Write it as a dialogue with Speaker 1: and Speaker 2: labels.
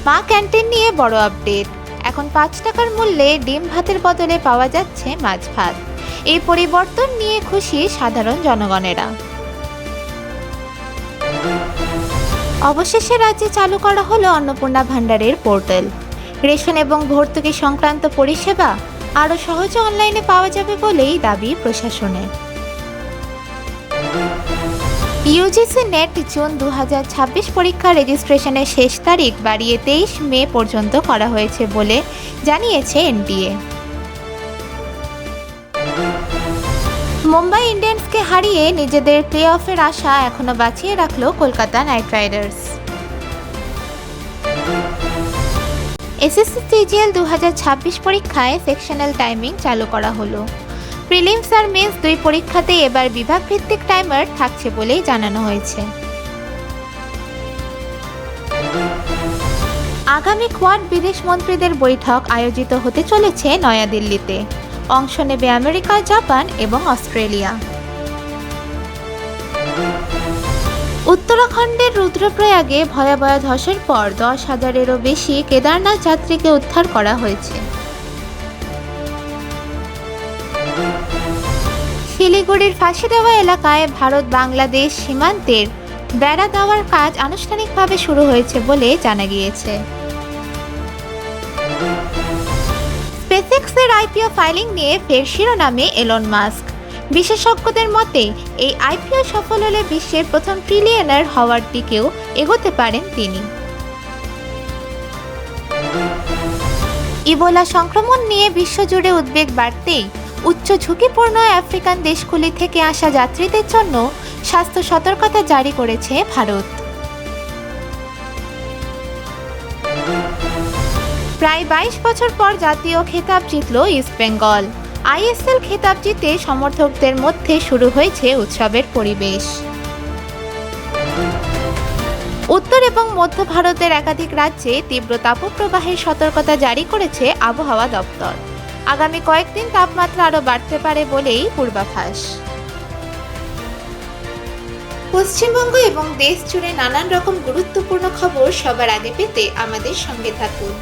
Speaker 1: মা ক্যান্টিন নিয়ে বড় আপডেট। এখন ৫ টাকার মূল্যে ডিম ভাতের বদলে পাওয়া যাচ্ছে মাছ ভাত। এই পরিবর্তন নিয়ে খুশি সাধারণ জনগণেরা। অবশেষে রাজ্যে চালু করা হলো অন্নপূর্ণা ভান্ডারের পোর্টাল। রেশন এবং ভর্তুকি সংক্রান্ত পরিষেবা আরও সহজে অনলাইনে পাওয়া যাবে বলেই দাবি প্রশাসনের। ইউজিসি নেট জুন 2026 পরীক্ষা রেজিস্ট্রেশনের শেষ তারিখ বাড়িয়ে 23 মে পর্যন্ত করা হয়েছে বলে জানিয়েছে এনটিএ। মুম্বাই ইন্ডিয়ান্সকে হারিয়ে নিজেদের প্লে অফের আশা এখনো বাঁচিয়ে রাখল Kolkata night Riders. SSC CGL 2026 পরীক্ষায় সেকশনাল টাইমিং চালু করা হলো। প্রিলিমস আর মেন্স দুই পরীক্ষাতেই এবার বিভাগ ভিত্তিক টাইমার থাকছে বলেই জানানো হয়েছে। আগামী কোয়াড বিদেশ মন্ত্রীদের বৈঠক আয়োজিত হতে চলেছে নয়াদিল্লিতে। অংশ নেবে আমেরিকা, জাপান এবং অস্ট্রেলিয়া। উত্তরাখণ্ডের রুদ্রপ্রয়াগে ভয়াবহ ধসের পর 10,000-এরও বেশি কেদারনাথ যাত্রীকে উদ্ধার করা হয়েছে। শিলিগুড়ির ফাঁসি দেওয়া এলাকায় ভারত বাংলাদেশ সীমান্তের বেড়া দেওয়ার কাজ আনুষ্ঠানিকভাবে শুরু হয়েছে বলে জানা গিয়েছে। স্পেসএক্সের আইপিও ফাইলিং নিয়ে ফের শিরোনামে এলন মাস্ক। বিশেষজ্ঞদের মতে এই আইপিও সফল হলে বিশ্বের প্রথম ট্রিলিয়নার হওয়ার দিকেও এগোতে পারেন তিনি। ইবোলা সংক্রমণ নিয়ে বিশ্বজুড়ে উদ্বেগ বাড়তেই উচ্চ ঝুঁকিপূর্ণ আফ্রিকান দেশগুলি থেকে আসা যাত্রীদের জন্য স্বাস্থ্য সতর্কতা জারি করেছে ভারত। প্রায় 22 বছর পর জাতীয় খেতাব জিতল ইস্টবেঙ্গল। আইএসএল খেতাব জিতে সমর্থকদের মধ্যে শুরু হয়েছে উৎসবের পরিবেশ। উত্তর এবং মধ্য ভারতের একাধিক রাজ্যে তীব্র তাপপ্রবাহের সতর্কতা জারি করেছে আবহাওয়া দপ্তর। আগামী কয়েকদিন তাপমাত্রা আরও বাড়তে পারে বলেই পূর্বাভাস। পশ্চিমবঙ্গ এবং দেশ জুড়ে নানান রকম গুরুত্বপূর্ণ খবর সবার আগে পেতে আমাদের সঙ্গে থাকুন।